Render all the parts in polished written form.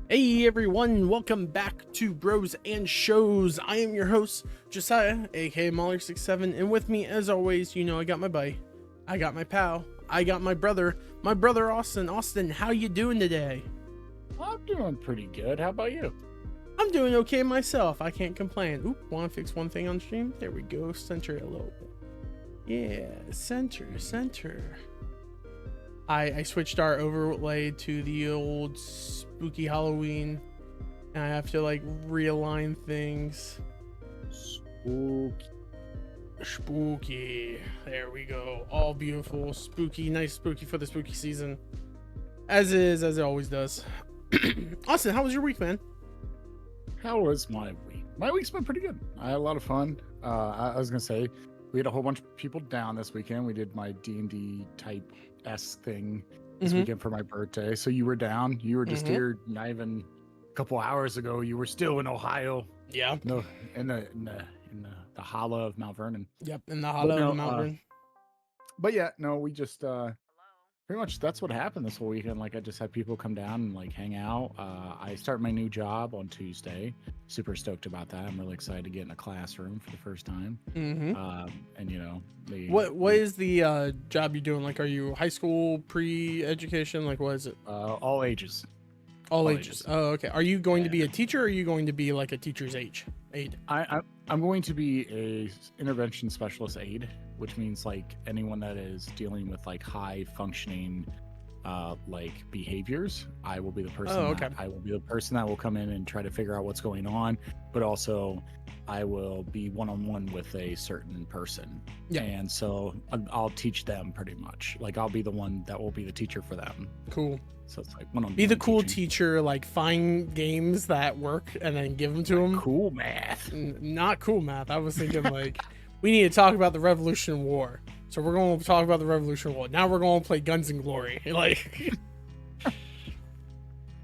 Hey everyone, welcome back to Bros and Shows. I am your host, Josiah, aka Mahler67, and with me, as always, you know I got my buddy, I got my pal, I got my brother Austin. Austin, how you doing today? I'm doing pretty good. How about you? I'm doing okay myself, I can't complain. Oop, wanna fix one thing on stream? There we go, center it a little bit. Yeah, center. I switched our overlay to the old spooky Halloween. And I have to like realign things. Spooky. There we go. All beautiful, spooky, nice spooky for the spooky season. As it always does. Austin, how was your week, man? How was my week? My week's been pretty good. I had a lot of fun. I was gonna say we had a whole bunch of people down this weekend. We did my D&D type thing this weekend for my birthday. So you were down. You were just here not even a couple hours ago. You were still in Ohio. Yeah. No, in the hollow of Mount Vernon. Yep, in the hollow of Mount Vernon. But yeah, no, we just pretty much that's what happened this whole weekend. Like I just had people come down and like hang out. I start my new job on Tuesday. Super stoked about that. I'm really excited to get in a classroom for the first time. And you know, what is the job you're doing? Like, are you high school, pre-education? Like, what is it? All ages. All ages. Oh, okay. Are you going to be a teacher, or are you going to be like a teacher's aide? I'm going to be a intervention specialist aide, which means like anyone that is dealing with like high functioning like behaviors. I will be the person I will be the person that will come in and try to figure out what's going on, but also I will be one-on-one with a certain person. Yeah. And so I'll teach them pretty much. Like I'll be the one that will be the teacher for them. Cool. So it's like one-on-one. Be the cool teacher, like find games that work and then give them to them. Cool math. Not cool math. I was thinking like we need to talk about the Revolution War. So we're going to talk about the Revolution War. Now we're going to play Guns and Glory. Like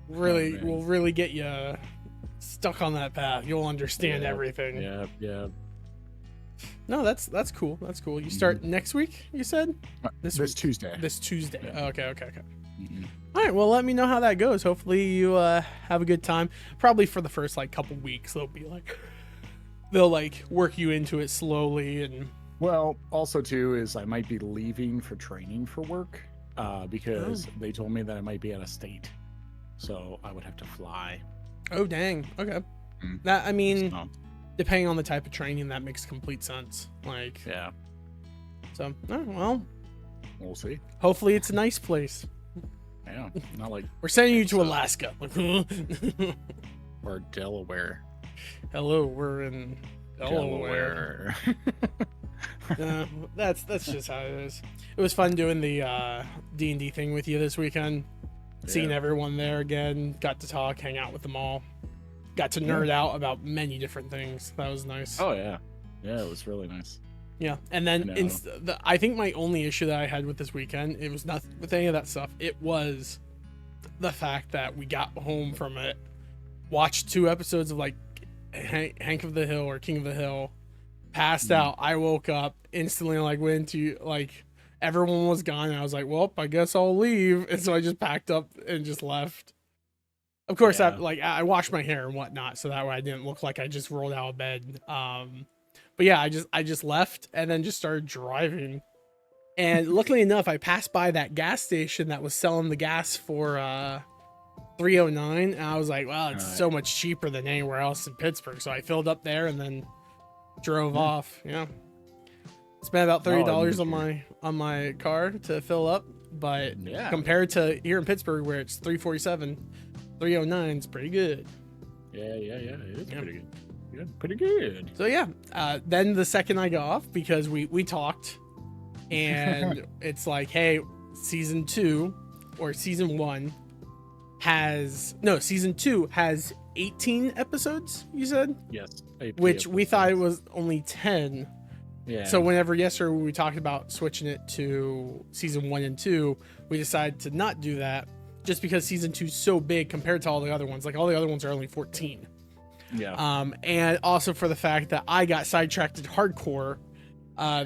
really, we'll really get you stuck on that path. You'll understand everything. Yeah. No, that's cool. That's cool. You start next week, you said? This Tuesday. This Tuesday. Yeah. Okay. All right, well, let me know how that goes. Hopefully you have a good time. Probably for the first like couple weeks they'll like work you into it slowly. And well, also too is I might be leaving for training for work because they told me that I might be out of state, so I would have to fly. Oh dang. Okay. That, I mean, depending on the type of training, that makes complete sense. Like, yeah. So well, we'll see. Hopefully it's a nice place. Yeah, not like we're sending you to Alaska. Or Delaware. Hello, we're in Delaware. That's just how it is. It was fun doing the D&D thing with you this weekend. Seeing everyone there again. Got to talk, hang out with them all. Got to nerd out about many different things. That was nice. Oh yeah, it was really nice. Yeah, and then I think my only issue that I had with this weekend, it was not with any of that stuff. It was the fact that we got home from it, watched 2 episodes of like Hank of the Hill or King of the Hill, passed out. I woke up instantly, like went to like everyone was gone, and I was like, well, I guess I'll leave. And so I just packed up and just left. Of course, I washed my hair and whatnot, so that way I didn't look like I just rolled out of bed. But yeah, I just left and then just started driving. And luckily enough, I passed by that gas station that was selling the gas for $3.09, and I was like, well, it's so much cheaper than anywhere else in Pittsburgh. So I filled up there and then drove off. Yeah. Spent about $30 on my car to fill up, but compared to here in Pittsburgh where it's $3.47, $3.09 is pretty good. Yeah, it is pretty good. Yeah, pretty good. So yeah, then the second I got off, because we talked, and it's like, hey, season 2 or season 1 season 2 has 18 episodes, you said? Yes. Which we thought it was only 10. Yeah. So whenever yesterday we talked about switching it to season 1 and 2, we decided to not do that just because season 2 is so big compared to all the other ones. Like all the other ones are only 14. Yeah. And also for the fact that I got sidetracked hardcore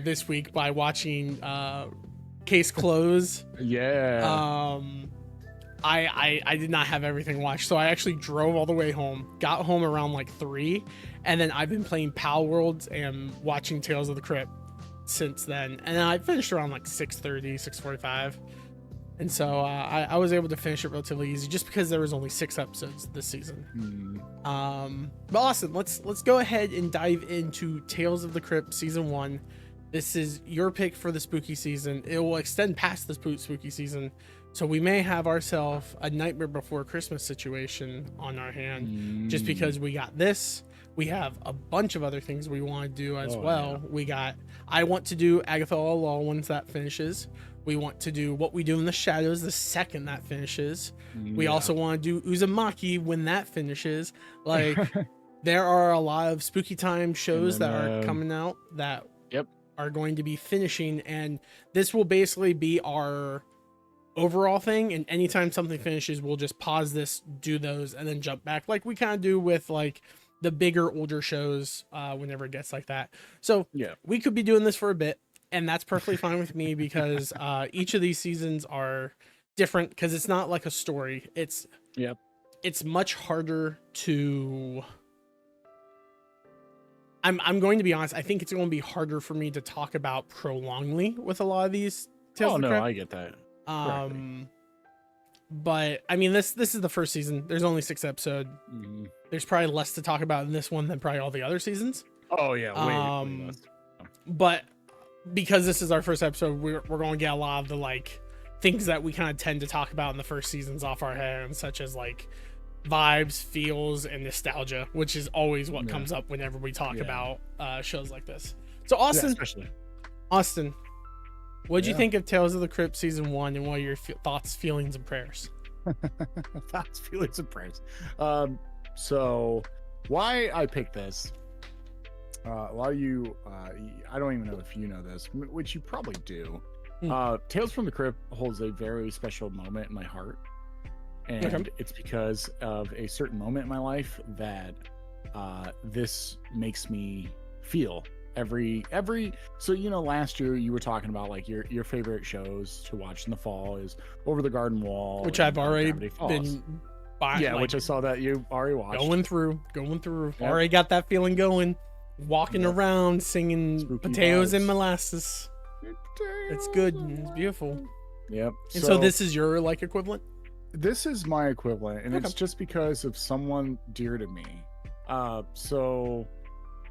this week by watching Case Close. Yeah. I did not have everything watched, so I actually drove all the way home, got home around like 3, and then I've been playing Pal Worlds and watching Tales of the Crypt since then, and then I finished around like 6:30, 6:45, and so I was able to finish it relatively easy just because there was only 6 episodes this season. But Austin, let's go ahead and dive into Tales of the Crypt season 1. This is your pick for the spooky season. It will extend past the spooky season, so we may have ourselves a Nightmare Before Christmas situation on our hand, just because we got this. We have a bunch of other things we want to do as well. Yeah. I want to do Agatha All Along once that finishes. We want to do What We Do in the Shadows the second that finishes. We also want to do Uzumaki when that finishes. Like, there are a lot of spooky time shows that are coming out that are going to be finishing, and this will basically be our overall thing, and anytime something finishes, we'll just pause this, do those, and then jump back like we kind of do with like the bigger older shows whenever it gets like that. So we could be doing this for a bit, and that's perfectly fine with me, because each of these seasons are different, because it's not like a story. It's much harder to I'm going to be honest, I think it's going to be harder for me to talk about prolongedly with a lot of these Tales of the Crypt. I get that. But I mean, this is the first season. There's only 6 episodes. There's probably less to talk about in this one than probably all the other seasons. Oh yeah, way less. But because this is our first episode, we're going to get a lot of the like things that we kind of tend to talk about in the first seasons off our hands, such as like vibes, feels, and nostalgia, which is always what comes up whenever we talk about shows like this. So Austin, what'd you think of Tales of the Crypt season 1, and what are your thoughts, feelings, and prayers? Thoughts, feelings, and prayers. So why I picked this, a lot of you, I don't even know if you know this, which you probably do. Tales from the Crypt holds a very special moment in my heart. And it's because of a certain moment in my life that this makes me feel every so last year you were talking about like your favorite shows to watch in the fall is Over the Garden Wall, which I've already been buying. Yeah, like, which I saw that you already watched. Going through. Already got that feeling going. Walking around singing Spooky Potatoes vibes. And Molasses. It's good. It's beautiful. Yep. And so this is your like equivalent? This is my equivalent, and it's just because of someone dear to me. So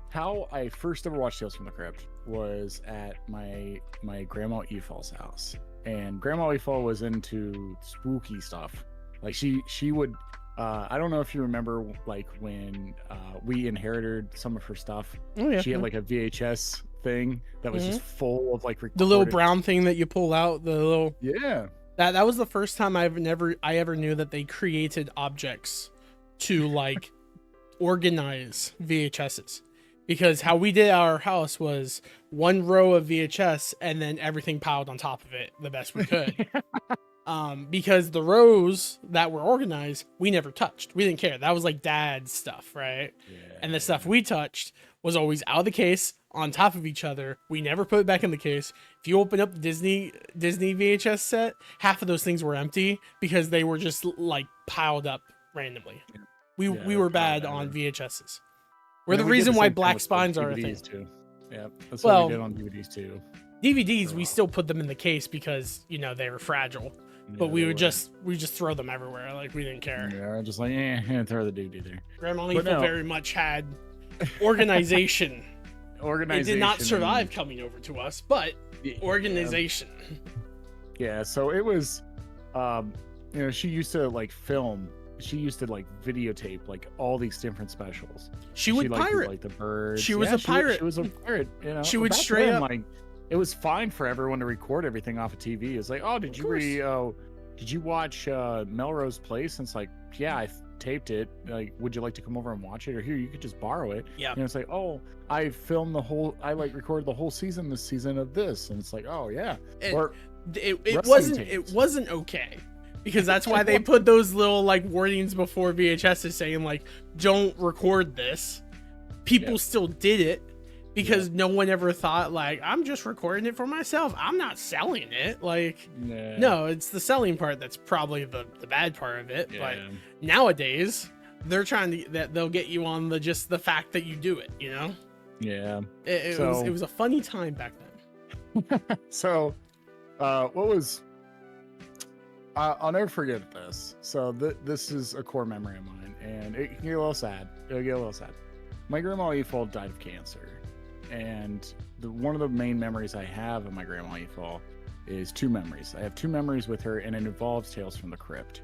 how I first ever watched Tales from the Crypt was at my grandma Efal's house, and Grandma Efal was into spooky stuff. Like she would, I don't know if you remember, like when we inherited some of her stuff. She had like a VHS thing that was just full of like the little brown thing that you pull out, the little That was the first time I ever knew that they created objects to like organize VHSs, because how we did our house was one row of VHS and then everything piled on top of it the best we could. Because the rows that were organized, we never touched. We didn't care. That was like dad's stuff, right? And the stuff we touched was always out of the case, on top of each other. We never put it back in the case. If you open up the Disney VHS set, half of those things were empty because they were just like piled up randomly. We were bad on VHSs. We're the reason why black spines are a thing. Too. Yeah, that's what we did on DVDs too. DVDs, we still put them in the case because they were fragile. But we would just throw them everywhere. Like, we didn't care. Yeah, just like throw the DVD there. Grandma Lethal very much had organization. It did not survive coming over to us, but organization. Yeah, so it was, she used to like film. She used to like videotape like all these different specials. She would pirate like the birds. She was a pirate. She was a pirate. She would straight up like. It was fine for everyone to record everything off of TV. It's like, oh, did you watch Melrose Place? And it's like, yeah, I taped it. Like, would you like to come over and watch it? Or here, you could just borrow it. Yeah. And it's like, oh, I recorded the whole season this season of this. And it's like, oh yeah. It wasn't okay. Because that's why they put those little like warnings before VHS is saying like, don't record this. People still did it. because no one ever thought like, I'm just recording it for myself. I'm not selling it. Like, no, it's the selling part that's probably the bad part of it. But nowadays they're trying to they'll get you on just the fact that you do it, you know? Yeah. It was a funny time back then. So, what was, I'll never forget this. So this is a core memory of mine, and it can get a little sad. It'll get a little sad. My grandma Ethel died of cancer, and one of the main memories I have of my grandma Ethel is two memories. I have two memories with her, and it involves Tales from the Crypt.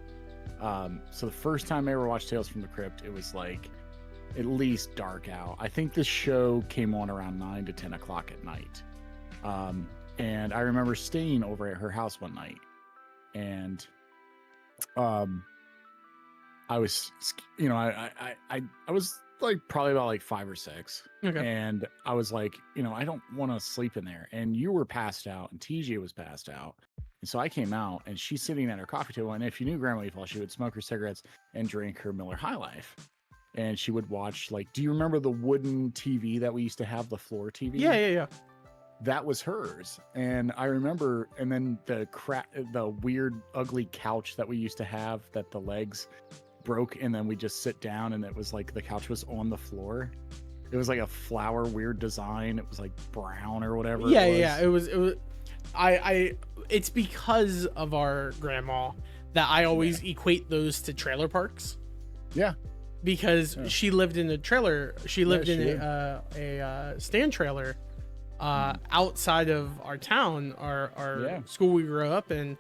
So the first time I ever watched Tales from the Crypt, it was like at least dark out. I think this show came on around 9 to 10 o'clock at night. And I remember staying over at her house one night, and I was, you know, I was like probably about like 5 or 6, and I was like, you know, I don't want to sleep in there. And you were passed out, and TJ was passed out, and so I came out, and she's sitting at her coffee table. And if you knew Grandma Ethel, she would smoke her cigarettes and drink her Miller High Life, and she would watch, like, do you remember the wooden TV that we used to have, the floor TV? Yeah. That was hers. And I remember, and then the weird ugly couch that we used to have that the legs broke, and then we just sit down, and it was like the couch was on the floor. It was like a flower weird design. It was like brown or whatever. It was it's because of our grandma that I always equate those to trailer parks. Yeah. Because she lived in a trailer. She lived in a stand trailer outside of our town, our school we grew up in.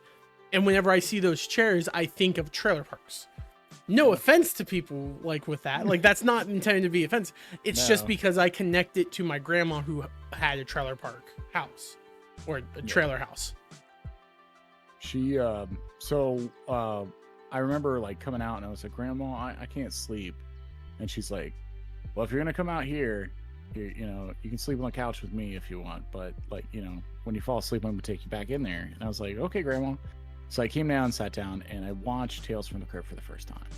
And whenever I see those chairs, I think of trailer parks. No offense to people like with that. Like, that's not intended to be offensive. It's just because I connect it to my grandma who had a trailer park house or a trailer house. She, I remember like coming out, and I was like, Grandma, I can't sleep. And she's like, well, if you're going to come out here, you know, you can sleep on the couch with me if you want. But like, you know, when you fall asleep, I'm going to take you back in there. And I was like, okay, Grandma. So I came down, sat down, and I watched Tales from the Crypt for the first time.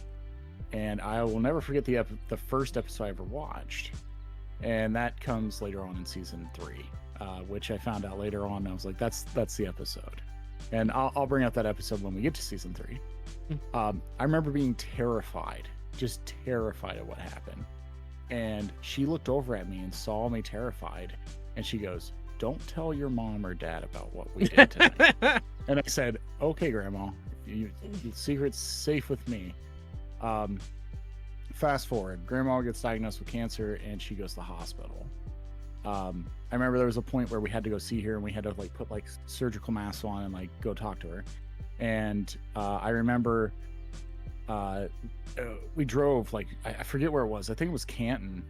And I will never forget the first episode I ever watched. And that comes later on in season 3, which I found out later on. And I was like, that's the episode. And I'll bring up that episode when we get to season 3. I remember being terrified, just terrified of what happened. And she looked over at me and saw me terrified. And she goes, don't tell your mom or dad about what we did tonight. And I said, okay, Grandma, the secret's safe with me. Fast forward, Grandma gets diagnosed with cancer, and she goes to the hospital. I remember there was a point where we had to go see her, and we had to like put like surgical masks on and like go talk to her. And I remember we drove, like, I forget where it was. I think it was Canton.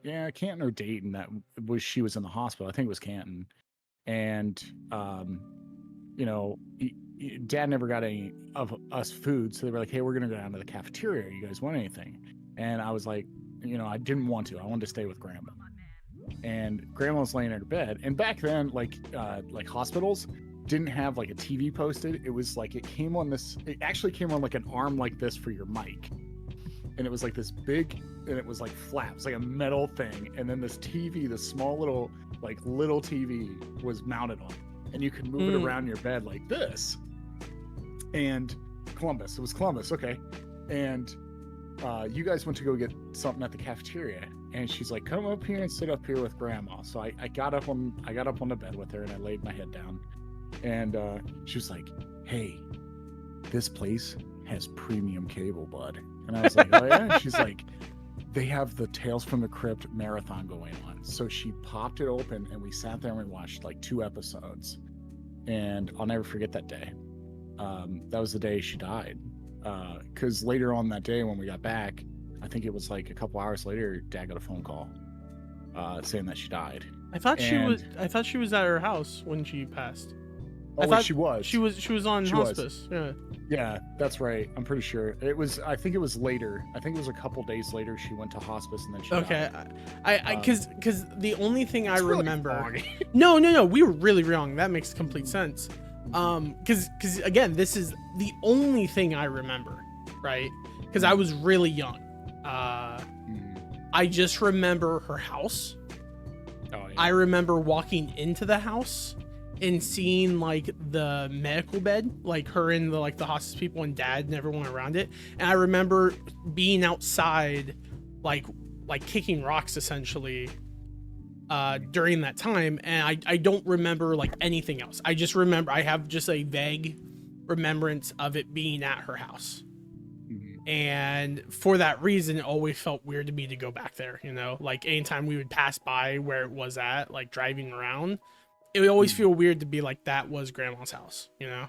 Yeah, Canton or Dayton. She was in the hospital. I think it was Canton. And you know, Dad never got any of us food, so they were like, hey, we're gonna go down to the cafeteria, you guys want anything? And I was like, you know, I didn't want to. I wanted to stay with Grandma. And Grandma was laying in her bed, and back then, like hospitals didn't have like a TV posted. It was like it actually came on like an arm like this for your mic, and it was like this big, and it was like flaps, like a metal thing, and then this TV, this small little TV was mounted on it, and you could move it around your bed like this. And it was Columbus, okay. And you guys went to go get something at the cafeteria, and she's like, come up here and sit up here with Grandma. So I got up on the bed with her, and I laid my head down. And she was like, hey, this place has premium cable, bud. And I was like, oh yeah? And she's like, they have the Tales from the Crypt marathon going on. So she popped it open, and we sat there and we watched like 2 episodes. And I'll never forget that day. That was the day she died. Because later on that day when we got back, I think it was like a couple hours later, Dad got a phone call saying that she died. I thought she was at her house when she passed. I thought she was. She was on hospice. Yeah. Yeah, that's right. I'm pretty sure it was. I think it was later. I think it was a couple days later. She went to hospice, and then she died. Because the only thing I remember. No. We were really wrong. That makes complete sense. Because again, this is the only thing I remember, right? Because I was really young. I just remember her house, I remember walking into the house and seeing like the medical bed, like her and the hospice people and dad and everyone around it. And I remember being outside, like kicking rocks essentially during that time. And I don't remember like anything else. I just remember I have just a vague remembrance of it being at her house. And for that reason, it always felt weird to me to go back there, you know, like anytime we would pass by where it was at, like driving around, it would always feel weird to be like, that was grandma's house, you know.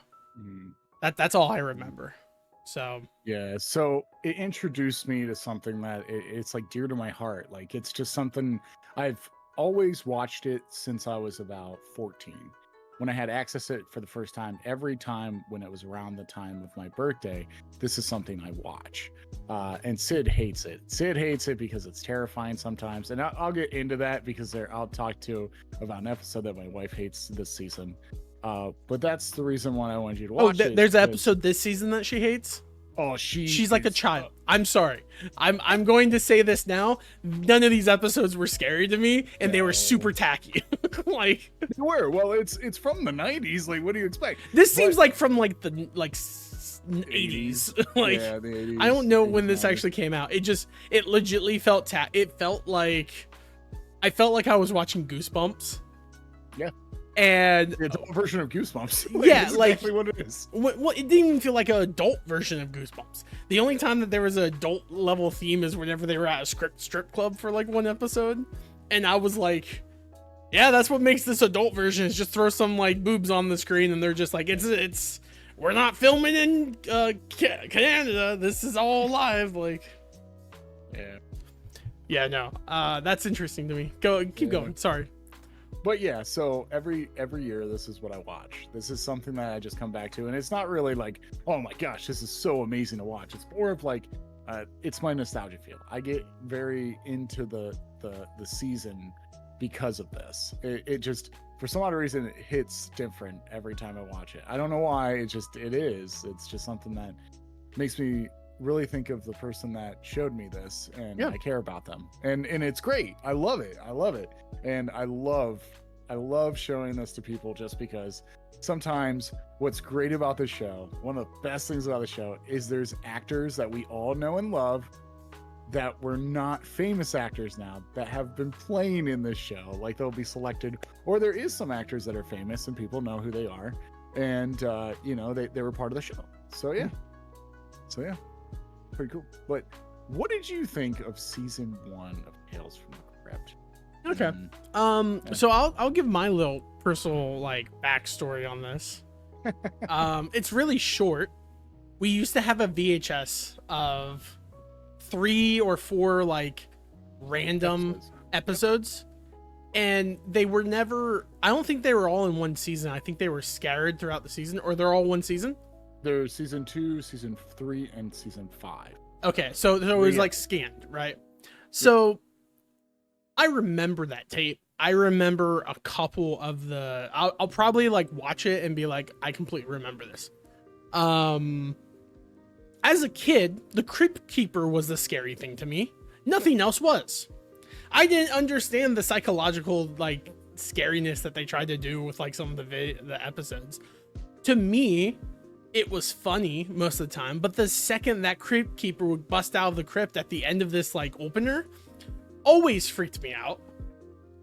That's all I remember. So yeah, so it introduced me to something that it's like dear to my heart. Like, it's just something I've always watched it since I was about 14. When I had access to it for the first time, every time when it was around the time of my birthday, this is something I watch. And Sid hates it. Sid hates it because it's terrifying sometimes. And I'll get into that because I'll talk to about an episode that my wife hates this season. But that's the reason why I wanted you to watch it. There's an episode this season that she hates? Oh, she's like a child. I'm sorry. I'm going to say this now. None of these episodes were scary to me, and they were super tacky. Like, they were. Well, it's from the 90s. Like, what do you expect? This seems like from like the 80s. Like, yeah, the 80s. I don't know when this actually came out. It legitimately felt it felt like I felt like I was watching Goosebumps. Yeah. And the adult version of Goosebumps. Yeah, like exactly what it is. Well, it didn't even feel like an adult version of Goosebumps. The only time that there was an adult level theme is whenever they were at a strip club for like one episode, and I was like, yeah, that's what makes this adult version, is just throw some like boobs on the screen, and they're just like, it's we're not filming in Canada. This is all live. Like, yeah, no, that's interesting to me. Keep going. Sorry. But yeah, so every year, this is what I watch. This is something that I just come back to, and it's not really like, oh my gosh, this is so amazing to watch. It's more of like, it's my nostalgia feel. I get very into the season because of this. It just, for some odd reason, it hits different every time I watch it. I don't know why. It is. It's just something that makes me really think of the person that showed me this, and I care about them, and it's great. I love it, and I love showing this to people, just because sometimes what's great about the show, one of the best things about the show, is there's actors that we all know and love that were not famous actors now that have been playing in this show. Like, they'll be selected, or there is some actors that are famous and people know who they are, and they were part of the show. So yeah, pretty cool. But what did you think of season 1 of Tales from the Crypt? Okay. So I'll give my little personal like backstory on this. It's really short. We used to have a VHS of 3 or 4 like random episodes. And they were never, I don't think they were all in one season. I think they were scattered throughout the season, or they're all one season. There's season 2, season 3, and season 5. Okay, so it was like scanned, right? So I remember that tape. I remember a couple of the. I'll probably like watch it and be like, I completely remember this. As a kid, the Crypt Keeper was the scary thing to me. Nothing else was. I didn't understand the psychological like scariness that they tried to do with like some of the episodes. To me, it was funny most of the time, but the second that Crypt Keeper would bust out of the crypt at the end of this like opener, always freaked me out.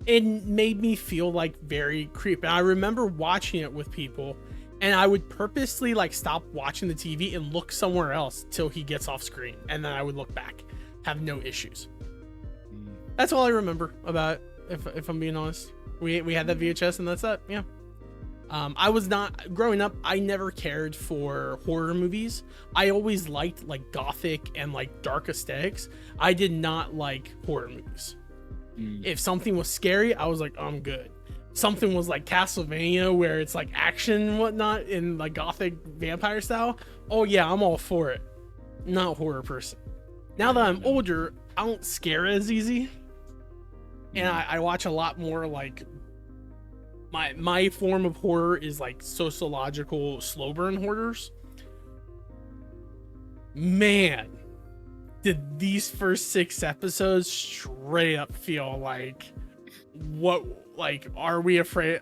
It made me feel like very creepy. And I remember watching it with people, and I would purposely like stop watching the TV and look somewhere else till he gets off screen, and then I would look back, have no issues. That's all I remember about it, if I'm being honest. We had that VHS, and that's that. Yeah. I was not growing up. I never cared for horror movies. I always liked like gothic and like dark aesthetics. I did not like horror movies. If something was scary, I was like, I'm good. Something was like Castlevania, where it's like action and whatnot in like gothic vampire style. Oh yeah, I'm all for it. Not a horror person. Now that I'm older, I don't scare as easy, and I watch a lot more like. My form of horror is like sociological slow burn horrors. Man, did these first 6 episodes straight up feel like what, like, are we afraid?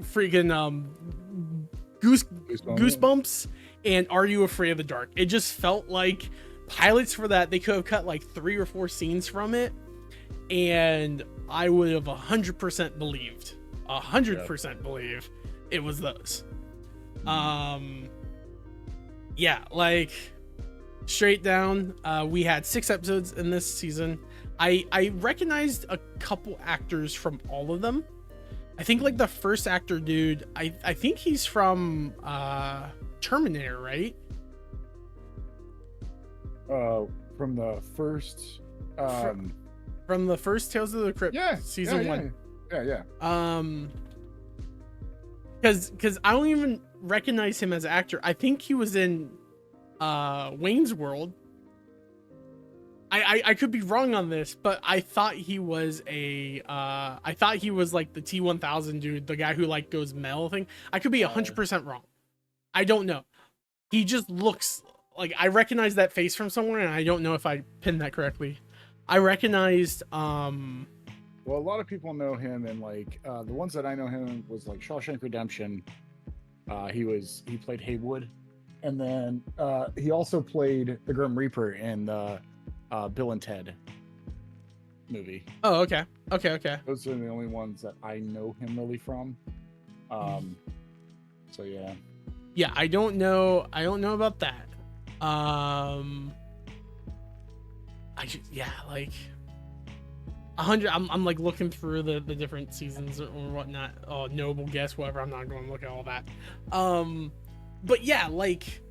Freaking Goosebumps, and Are You Afraid of the Dark? It just felt like pilots for that. They could have cut like 3 or 4 scenes from it, and I would have 100% believed, 100% believe it was those. Yeah, like straight down. We had 6 episodes in this season. I recognized a couple actors from all of them. I think like the first actor dude, I think he's from Terminator, right? From the first from the first Tales of the Crypt season 1. Yeah. Cuz I don't even recognize him as an actor. I think he was in Wayne's World. I could be wrong on this, but I thought he was I thought he was like the T-1000 dude, the guy who like goes metal thing. I could be 100% wrong. I don't know. He just looks like, I recognize that face from somewhere, and I don't know if I pinned that correctly. I recognized well, a lot of people know him, and like the ones that I know him was like Shawshank Redemption. He played Haywood, and then he also played the Grim Reaper in the Bill and Ted movie. Oh, okay. Those are the only ones that I know him really from. So yeah. Yeah, I don't know about that. Like 100. I'm like looking through the different seasons or whatnot. Oh, Noble Guest, whatever. I'm not going to look at all that. But yeah, like,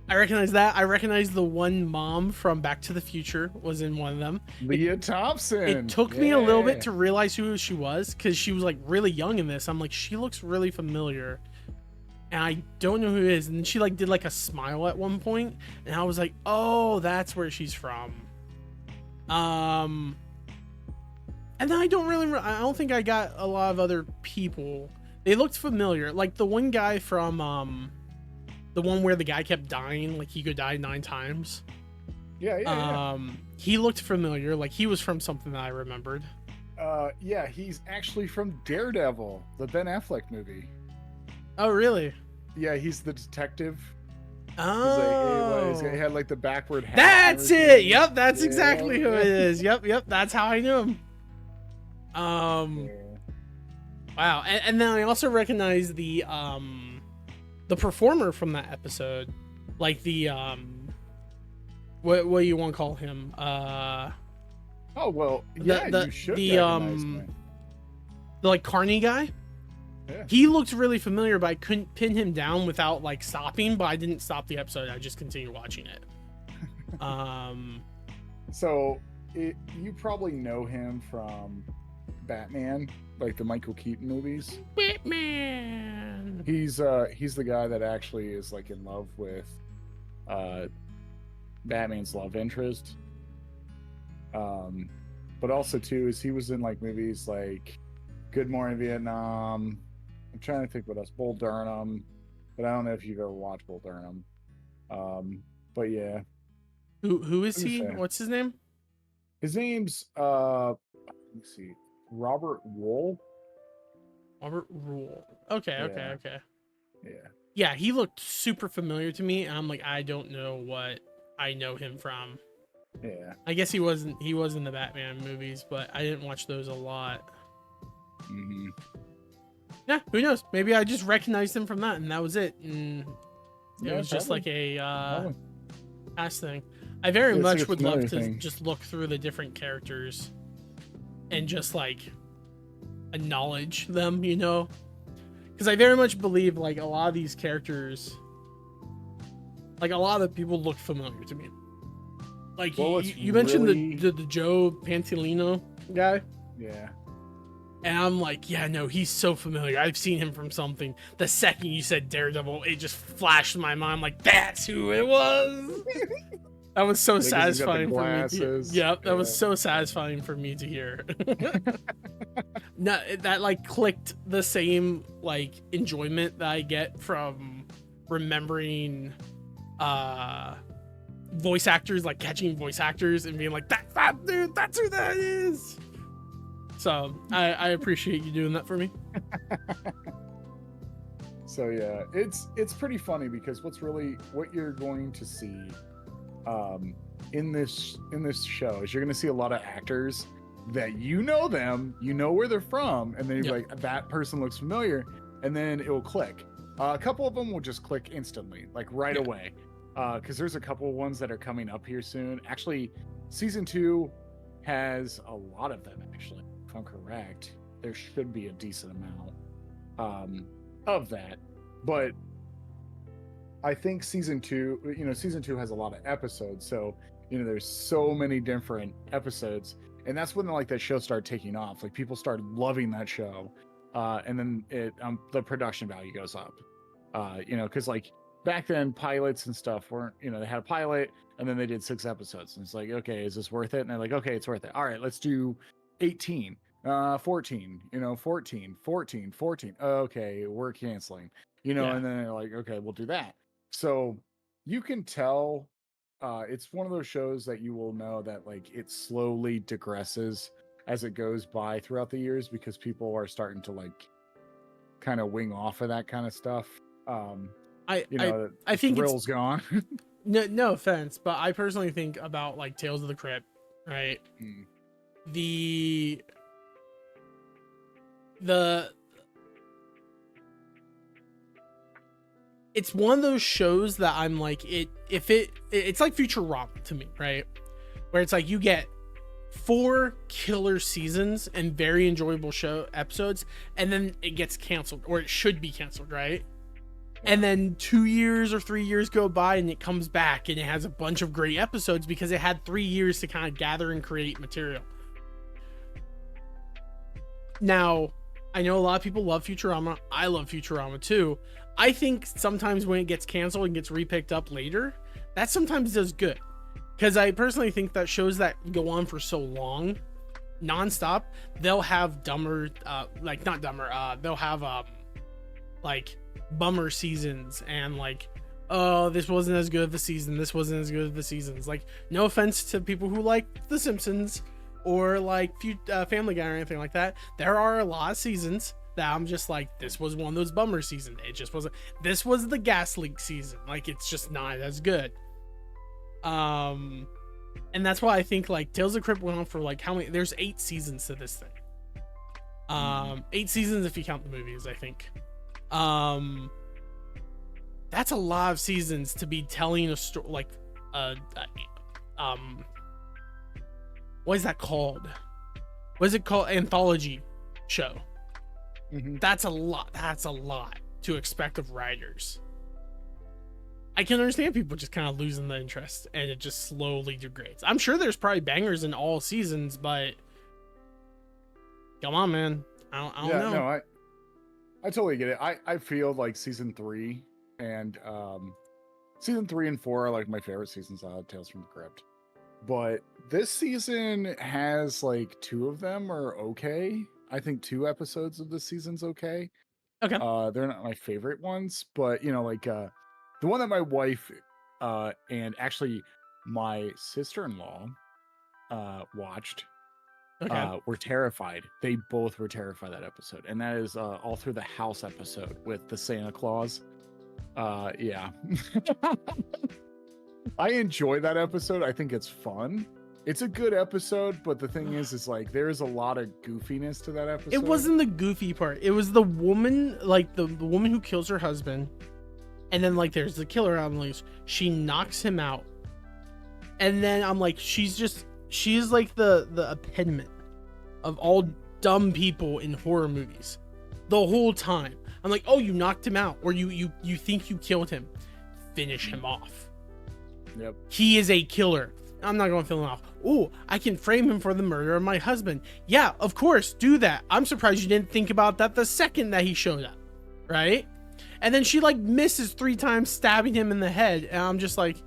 I recognize that. I recognize the one mom from Back to the Future was in one of them. Leah Thompson. It took me a little bit to realize who she was, because she was like really young in this. I'm like, she looks really familiar, and I don't know who it is. And she like did like a smile at one point, and I was like, oh, that's where she's from. And then I don't think I got a lot of other people. They looked familiar, like the one guy from the one where the guy kept dying, like he could die 9 times. Yeah. He looked familiar, like he was from something that I remembered. Yeah, he's actually from Daredevil, the Ben Affleck movie. Oh, really? Yeah, he's the detective. Oh, he had like the backward hat. That's it. Yep, that's exactly who it is. Yep, that's how I knew him. Wow, and then I also recognize the performer from that episode, like the what do you want to call him? Oh well, yeah, you should recognize me. The like Carney guy. Yeah. He looked really familiar, but I couldn't pin him down without like stopping. But I didn't stop the episode. I just continued watching it. So you probably know him from Batman, like the Michael Keaton movies. Batman. He's the guy that actually is like in love with Batman's love interest. But also too is he was in like movies like Good Morning Vietnam. I'm trying to think what else. Bull Durham, but I don't know if you've ever watched Bull Durham. But yeah. Who is he? What's his name? His name's let me see. Robert Wool. Robert Rule. Okay. Yeah. Yeah, he looked super familiar to me, and I'm like, I don't know what I know him from. Yeah. I guess he was in the Batman movies, but I didn't watch those a lot. Mm-hmm. Yeah, who knows? Maybe I just recognized him from that, and that was it. And it was just like a past thing. I very much would love to just look through the different characters and just like acknowledge them, you know? Because I very much believe like a lot of these characters, like a lot of the people look familiar to me. Like you mentioned the Joe Pantoliano guy. Yeah. And I'm like, yeah, no, he's so familiar. I've seen him from something. The second you said Daredevil, it just flashed in my mind. I'm like, that's who it was. That was so satisfying for me. Yep, that was so satisfying for me to hear. No, that like clicked the same like enjoyment that I get from remembering voice actors, like catching voice actors and being like, that's that dude, that's who that is. So I appreciate you doing that for me. So yeah, it's pretty funny because what you're going to see in this show is you're going to see a lot of actors that you know where they're from, and then you're like, that person looks familiar, and then it will click. A couple of them will just click instantly, like right away, because there's a couple of ones that are coming up here soon. Actually, season 2 has a lot of them. Actually, if I'm correct, there should be a decent amount of that, but I think season 2 has a lot of episodes, so there's so many different episodes, and that's when like that show started taking off. Like people started loving that show, and then the production value goes up, because like back then pilots and stuff weren't, they had a pilot and then they did 6 episodes, and it's like, okay, is this worth it? And they're like, okay, it's worth it. All right, let's do 18, 14, 14. Okay, we're canceling, and then they're like, okay, we'll do that. So you can tell it's one of those shows that you will know that like it slowly digresses as it goes by throughout the years, because people are starting to like kind of wing off of that kind of stuff. I think thrill's gone. no offense, but I personally think about like Tales of the Crypt, right? It's one of those shows that I'm like, it's like Futurama to me, right? Where it's like you get 4 killer seasons and very enjoyable show episodes, and then it gets canceled, or it should be canceled, right? And then 2 years or 3 years go by and it comes back and it has a bunch of great episodes because it had 3 years to kind of gather and create material. Now, I know a lot of people love Futurama. I love Futurama too. I think sometimes when it gets canceled and gets repicked up later, that sometimes does good. Because I personally think that shows that go on for so long, nonstop, they'll have they'll have like bummer seasons, and like, oh, this wasn't as good of a season, this wasn't as good of the seasons. Like, no offense to people who like The Simpsons or like Family Guy or anything like that. There are a lot of seasons that I'm just like, this was one of those bummer seasons. It just wasn't. This was the gas leak season. Like, it's just not as good. And that's why I think like Tales of the Crypt went on for like how many? There's 8 seasons to this thing. 8 seasons if you count the movies, I think. That's a lot of seasons to be telling a story, like what is that called? What is it called? Anthology show. That's a lot to expect of writers. I can understand people just kind of losing the interest and it just slowly degrades. I'm sure there's probably bangers in all seasons, but come on, man. I don't know. No, I totally get it. I feel like season 3 and 4 are like my favorite seasons out of Tales from the Crypt. But this season has like 2 of them are okay. I think 2 episodes of this season's okay. Okay. They're not my favorite ones, but like the one that my wife and actually my sister-in-law watched were terrified. They both were terrified that episode, and that is All Through the House episode with the Santa Claus. Yeah. I enjoy that episode. I think it's fun. It's a good episode, but the thing is like there's a lot of goofiness to that episode. It wasn't the goofy part. It was the woman, like the woman who kills her husband, and then like there's the killer on the loose. She knocks him out, and then I'm like, she's like the epitome of all dumb people in horror movies. The whole time I'm like, oh, you knocked him out, or you think you killed him. Finish him off. Yep. He is a killer. I'm not going to fill him off. Oh, I can frame him for the murder of my husband. Yeah, of course, do that. I'm surprised you didn't think about that the second that he showed up, right? And then she like misses 3 times, stabbing him in the head, and I'm just like,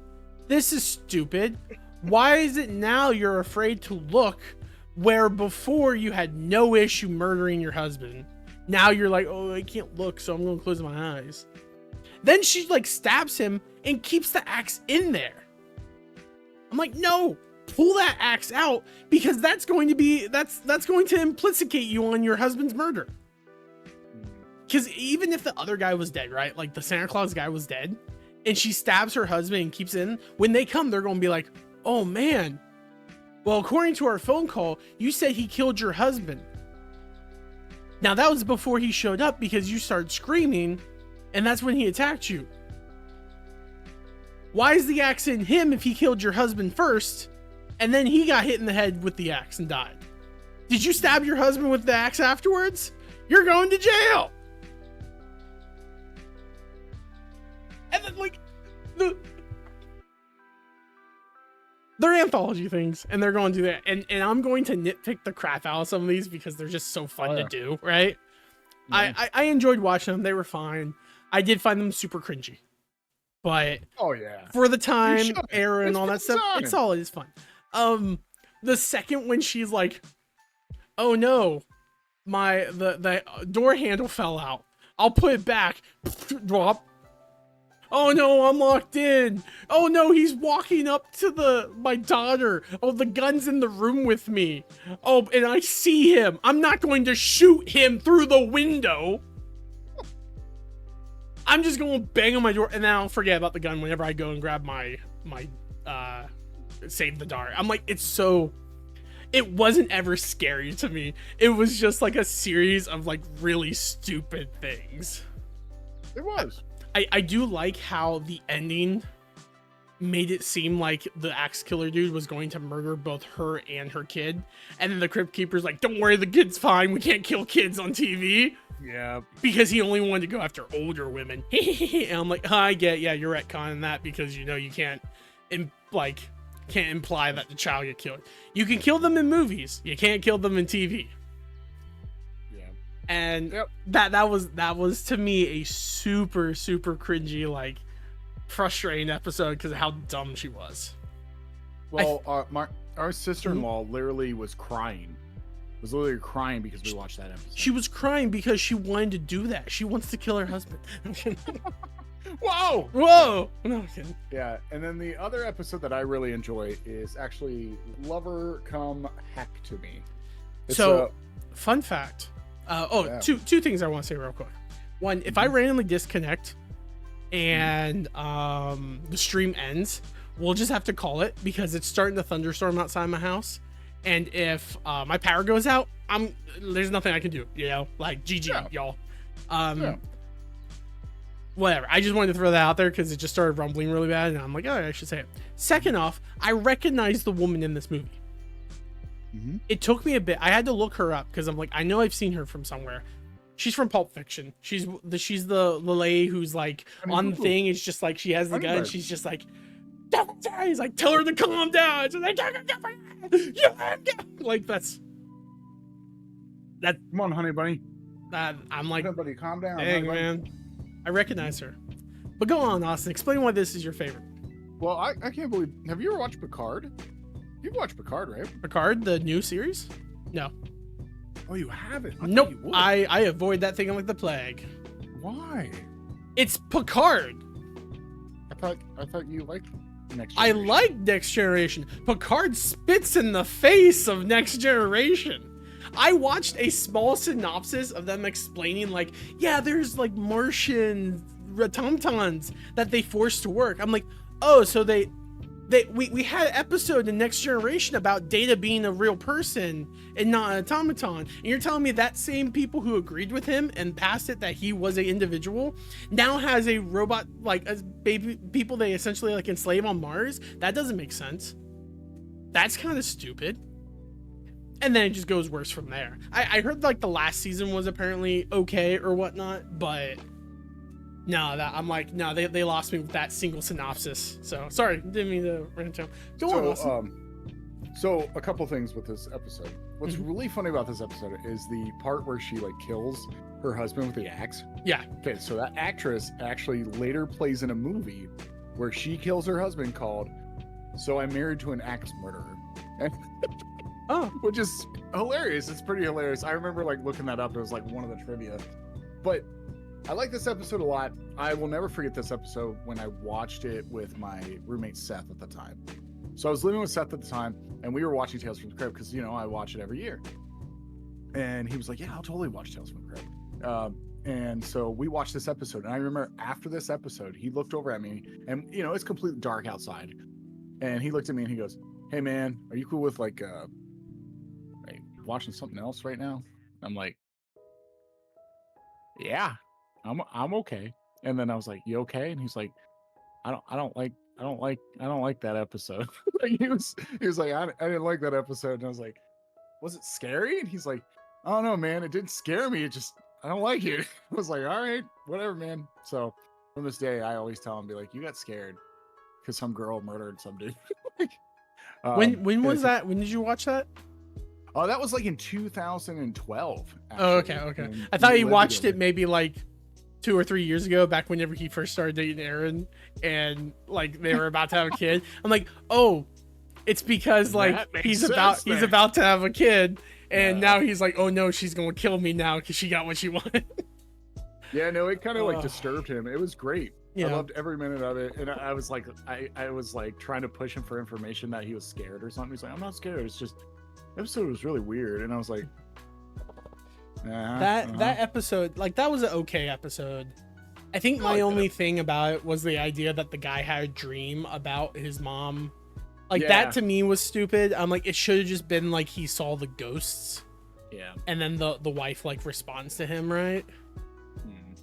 this is stupid. Why is it now you're afraid to look where before you had no issue murdering your husband? Now you're like, oh, I can't look, so I'm going to close my eyes. Then she like stabs him and keeps the axe in there. I'm like, no, pull that axe out because that's going to implicate you on your husband's murder. Because even if the other guy was dead, right? Like the Santa Claus guy was dead, and she stabs her husband and keeps it in, when they come, they're going to be like, oh man, well, according to our phone call, you said he killed your husband. Now that was before he showed up because you started screaming, and that's when he attacked you. Why is the axe in him if he killed your husband first, and then he got hit in the head with the axe and died? Did you stab your husband with the axe afterwards? You're going to jail. And then, like, they're anthology things, and they're going to do that. And I'm going to nitpick the crap out of some of these because they're just so fun to do, right? Yeah. I enjoyed watching them. They were fine. I did find them super cringy. But for the time, era, and all that stuff, it's solid. It's fun. The second when she's like, oh no, the door handle fell out. I'll put it back. Drop. Oh no, I'm locked in. Oh no, he's walking up to my daughter. Oh, the gun's in the room with me. Oh, and I see him. I'm not going to shoot him through the window. I'm just going to bang on my door, and then I'll forget about the gun whenever I go and grab my save the dart. I'm like, it wasn't ever scary to me. It was just like a series of like really stupid things. It was. I do like how the ending made it seem like the axe killer dude was going to murder both her and her kid. And then the Crypt Keeper's like, don't worry, the kid's fine. We can't kill kids on TV. Yeah. Because he only wanted to go after older women. And I'm like, I get, yeah, you're retconning that because, you know, you can't imply that the child get killed. You can kill them in movies. You can't kill them in TV. And that was to me a super cringy, like frustrating episode because of how dumb she was. Well, our sister-in-law literally was crying. Was literally crying because we watched that episode. She was crying because she wanted to do that. She wants to kill her husband. Whoa! No, I'm kidding. Yeah, and then the other episode that I really enjoy is actually Lover Come Heck to Me. It's fun fact. Two things I want to say real quick. One, if I randomly disconnect and the stream ends, we'll just have to call it because it's starting to thunderstorm outside my house. And if my power goes out, there's nothing I can do, you know, like GG, y'all. Whatever. I just wanted to throw that out there because it just started rumbling really bad, and I'm like, oh, I should say it. Second off, I recognize the woman in this movie. It took me a bit. I had to look her up because I'm like, I know I've seen her from somewhere. She's from Pulp Fiction. She's the lady who's like on the thing. It's just like she has the gun. She's just like, he's like, tell her to calm down. She's like, like that's that. Come on, honey bunny. I'm like, buddy, calm down. Dang, man. I recognize her. But go on, Austin. Explain why this is your favorite. Well, I can't believe. Have you ever watched Picard? You've watched Picard, right? Picard, the new series? No. Oh, you haven't? Nope. I avoid that thing like the plague. Why? It's Picard. I thought you liked Next Generation. I like Next Generation. Picard spits in the face of Next Generation. I watched a small synopsis of them explaining like, yeah, there's like Martian automatons that they forced to work. I'm like, oh, so we had an episode in Next Generation about Data being a real person and not an automaton. And you're telling me that same people who agreed with him and passed it that he was an individual now has a robot, like as baby people they essentially like enslave on Mars? That doesn't make sense. That's kind of stupid. And then it just goes worse from there. I heard like the last season was apparently okay or whatnot, but no, I'm like, no, they lost me with that single synopsis. So sorry, didn't mean to rant out. Go on. So a couple things with this episode. What's really funny about this episode is the part where she like kills her husband with the axe. Yeah. Okay, so that actress actually later plays in a movie where she kills her husband called "So I'm Married to an Axe Murderer." Oh, which is hilarious. It's pretty hilarious. I remember like looking that up. It was like one of the trivia. But I like this episode a lot. I will never forget this episode when I watched it with my roommate Seth at the time. So I was living with Seth at the time, and we were watching Tales from the Crypt because, I watch it every year. And he was like, yeah, I'll totally watch Tales from the Crypt. And so we watched this episode. And I remember after this episode, he looked over at me, and, it's completely dark outside. And he looked at me and he goes, hey, man, are you cool with like watching something else right now? I'm like, yeah, I'm okay. And then I was like, you okay? And he's like, I don't like that episode. he was like, I didn't like that episode. And I was like, was it scary? And he's like, I don't know, man, it didn't scare me, it just, I don't like it. I was like, all right, whatever, man. So from this day, I always tell him, be like, you got scared because some girl murdered some dude. When was that? When did you watch that? Oh, that was like in 2012. Actually. Oh, okay. I thought he watched it maybe like 2 or 3 years ago, back whenever he first started dating Erin, and like they were about to have a kid. I'm like, oh, it's because like he's about to have a kid, and now he's like, oh no, she's gonna kill me now because she got what she wanted. Yeah, no, it kind of like disturbed him. It was great. Yeah. I loved every minute of it, and I was like, I was like trying to push him for information that he was scared or something. He's like, I'm not scared. It's just the episode was really weird, and I was like, that episode, like that was an okay episode. I think my only thing about it was the idea that the guy had a dream about his mom. Like that to me was stupid. I'm like, it should have just been like he saw the ghosts. Yeah. And then the wife like responds to him, right?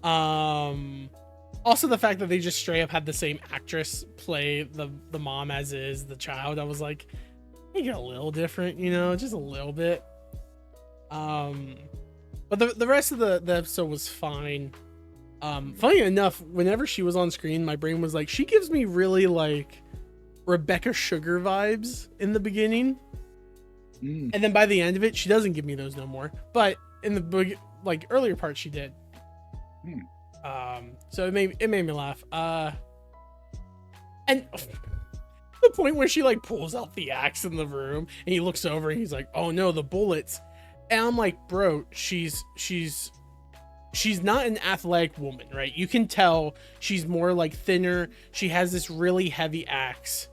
Also the fact that they just straight up had the same actress play the mom as is the child. I was like, make it a little different, just a little bit. But the rest of the episode was fine. Funny enough, whenever she was on screen, my brain was like, she gives me really like Rebecca Sugar vibes in the beginning. And then by the end of it, she doesn't give me those no more. But in the like earlier part, she did. So it made me laugh. And the point where she like pulls out the axe in the room and he looks over and he's like, oh no, the bullets. And I'm like, bro, she's not an athletic woman, right? You can tell she's more like thinner. She has this really heavy axe.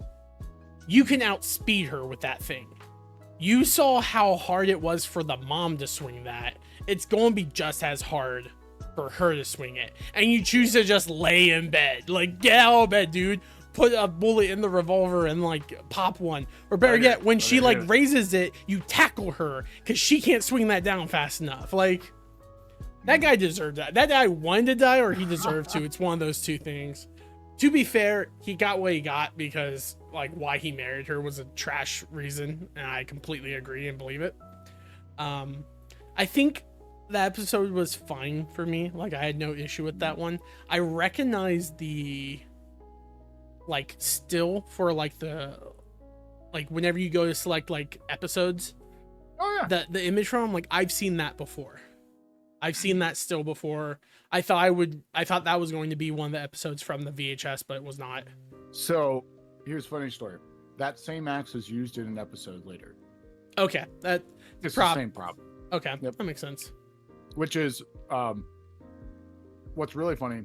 You can outspeed her with that thing. You saw how hard it was for the mom to swing that. It's going to be just as hard for her to swing it. And you choose to just lay in bed. Like, get out of bed, dude. Put a bullet in the revolver and like pop one. Or better yet, when she like raises it, you tackle her because she can't swing that down fast enough. Like, that guy deserved that. That guy wanted to die or he deserved to. It's one of those two things. To be fair, he got what he got because like why he married her was a trash reason, and I completely agree and believe it. I think the episode was fine for me. Like I had no issue with that one. I recognized the like still for like the like whenever you go to select like episodes. Oh yeah. The image from, like, I've seen that before. I've seen that still before. I thought that was going to be one of the episodes from the VHS, but it was not. So here's a funny story. That same axe was used in an episode later. Okay. It's the same problem. Okay. Yep. That makes sense. Which is, what's really funny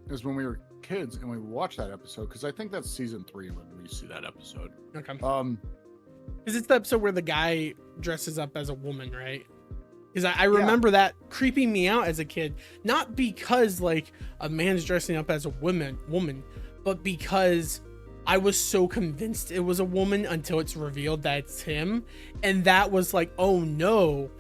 is when we were kids and we watched that episode, because I think that's season 3 when we see that episode. Okay. Because it's the episode where the guy dresses up as a woman, right? Because I remember that creeping me out as a kid, not because like a man's dressing up as a woman, but because I was so convinced it was a woman until it's revealed that it's him. And that was like, oh no,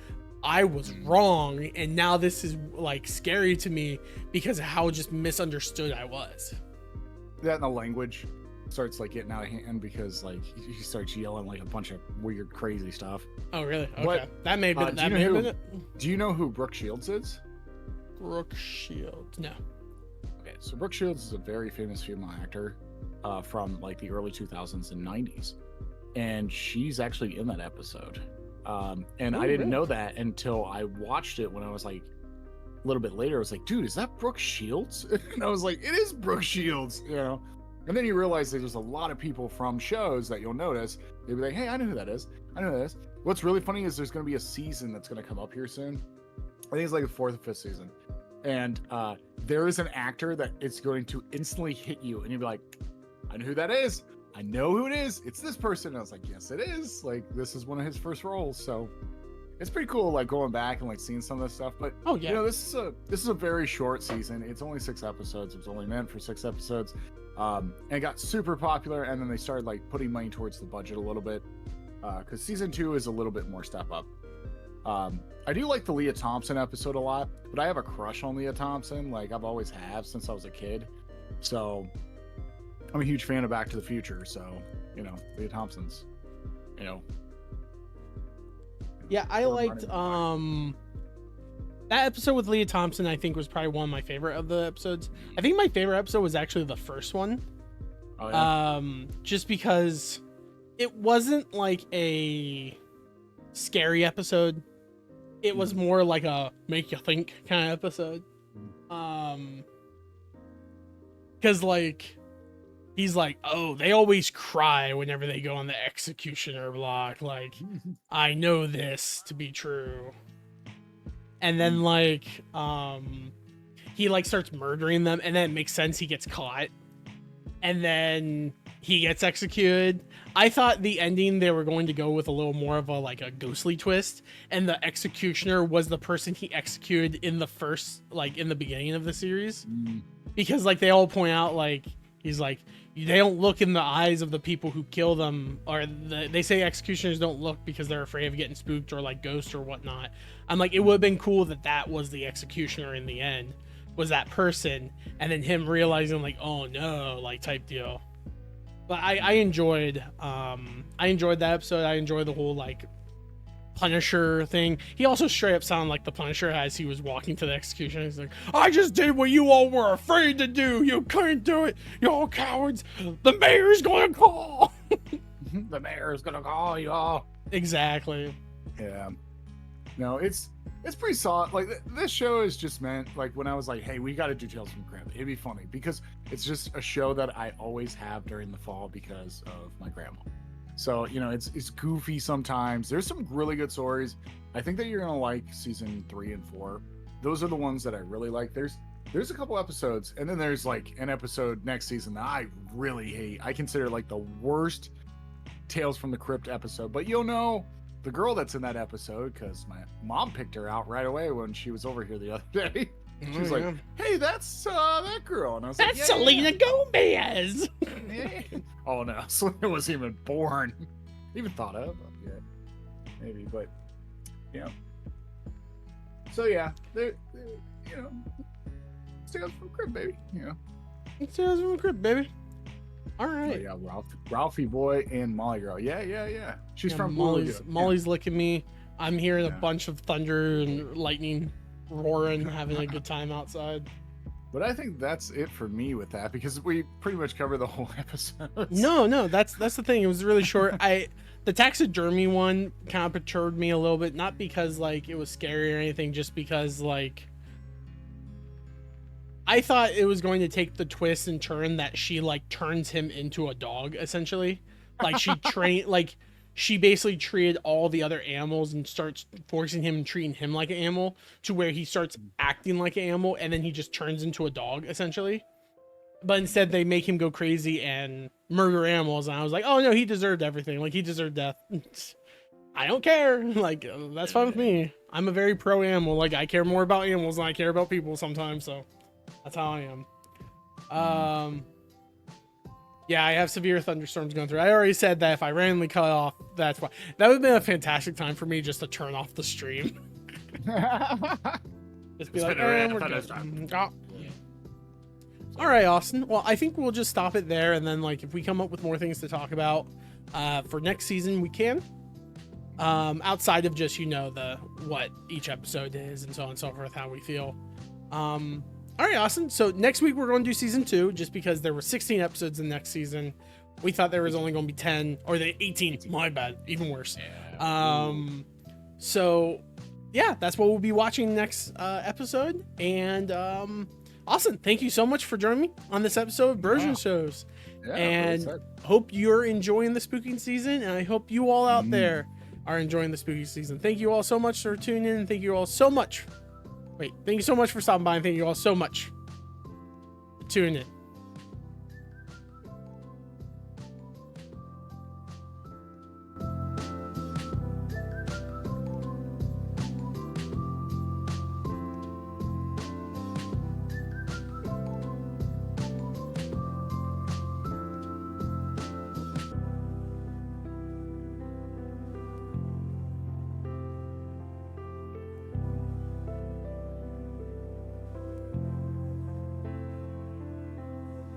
I was wrong. And now this is like scary to me because of how just misunderstood I was. That in the language starts like getting out of hand because like he starts yelling like a bunch of weird crazy stuff. Oh really? Okay. That may have been it. Do you know who Brooke Shields is? Brooke Shields? No. Okay, so Brooke Shields is a very famous female actor from like the early 2000s and 90s, and she's actually in that episode. And I didn't know that until I watched it when I was like a little bit later. I was like, dude, is that Brooke Shields? And I was like, it is Brooke Shields, you know. And then you realize there's a lot of people from shows that you'll notice. They'll be like, hey, I know who that is. I know who that is. What's really funny is there's going to be a season that's going to come up here soon. I think it's like the 4th or 5th season. And there is an actor that it's going to instantly hit you. And you'll be like, I know who that is. I know who it is. It's this person. And I was like, yes, it is. Like, this is one of his first roles. So it's pretty cool, like going back and like seeing some of this stuff. But you know, this is a very short season. It's only 6 episodes. It was only meant for 6 episodes. And it got super popular, and then they started like putting money towards the budget a little bit. Because season 2 is a little bit more step up. I do like the Leah Thompson episode a lot, but I have a crush on Leah Thompson. Like, I've always have since I was a kid. So I'm a huge fan of Back to the Future. So, you know, Leah Thompson's, you know. Yeah, I liked that episode with Leah Thompson. I think was probably one of my favorite of the episodes. I think my favorite episode was actually the first one. Oh, yeah? Just because it wasn't like a scary episode. It was more like a make you think kind of episode. Because like he's like, oh, they always cry whenever they go on the executioner block. Like, I know this to be true. And then like he like starts murdering them, and then it makes sense he gets caught. And then he gets executed. I thought the ending they were going to go with a little more of a like a ghostly twist, and the executioner was the person he executed in the first, like in the beginning of the series. Because like they all point out, like he's like, they don't look in the eyes of the people who kill them, or they say executioners don't look because they're afraid of getting spooked or like ghosts or whatnot. I'm like, it would have been cool that was the executioner in the end, was that person, and then him realizing like, oh no, like type deal. But I enjoyed that episode. I enjoyed the whole like Punisher thing. He also straight up sounded like the Punisher as he was walking to the execution. He's like, I just did what you all were afraid to do. You couldn't do it. You all cowards. The mayor's gonna call. The mayor's gonna call y'all. Exactly. Yeah. No, it's pretty solid. Like, this show is just meant, like, when I was like, hey, we got to do Tales from the Crypt, it'd be funny because it's just a show that I always have during the fall because of my grandma. So, you know, it's goofy sometimes. There's some really good stories. I think that you're gonna like season 3 and 4. Those are the ones that I really like. There's a couple episodes, and then there's like an episode next season that I really hate. I consider like the worst Tales from the Crypt episode, but you'll know the girl that's in that episode because my mom picked her out right away when she was over here the other day. She's like, hey, that's that girl. And I was like, that's Selena Gomez. Yeah. Oh no, Selena wasn't even born. Even thought of yet. Maybe, but yeah. So yeah, they're you know, Tales from the Crypt, baby. You know, Tales from the Crypt, baby. All right. Oh, yeah, Ralphie boy and Molly girl. Yeah. She's from Molly's licking me. I'm hearing a bunch of thunder and lightning roaring, having a good time outside. But I think that's it for me with that because we pretty much covered the whole episode. No, that's the thing. It was really short. The taxidermy one kind of perturbed me a little bit, not because like it was scary or anything, just because like I thought it was going to take the twist and turn that she like turns him into a dog essentially. Like she basically treated all the other animals and starts forcing him and treating him like an animal to where he starts acting like an animal and then he just turns into a dog essentially. But instead they make him go crazy and murder animals, and I was like, oh no, he deserved everything. Like, he deserved death. I don't care. Like, that's fine with me. I'm a very pro animal. Like, I care more about animals than I care about people sometimes, so that's how I am. Yeah, I have severe thunderstorms going through. I already said that if I randomly cut off, that's why. That would have been a fantastic time for me just to turn off the stream. Just be like, we're good. All right, Austin. Well, I think we'll just stop it there, and then like if we come up with more things to talk about for next season, we can. Outside of just, you know, what each episode is and so on and so forth, how we feel. All right, Austin. So next week we're going to do season 2, just because there were 16 episodes in next season. We thought there was only going to be 10, or the 18. My bad, even worse. Yeah. So yeah, that's what we'll be watching next episode. And Austin, thank you so much for joining me on this episode of Brosion Shows. Yeah, and hope you're enjoying the spooky season, and I hope you all out there are enjoying the spooky season. Thank you all so much for tuning in. Thank you all so much. Thank you so much for stopping by, and thank you all so much for tuning in.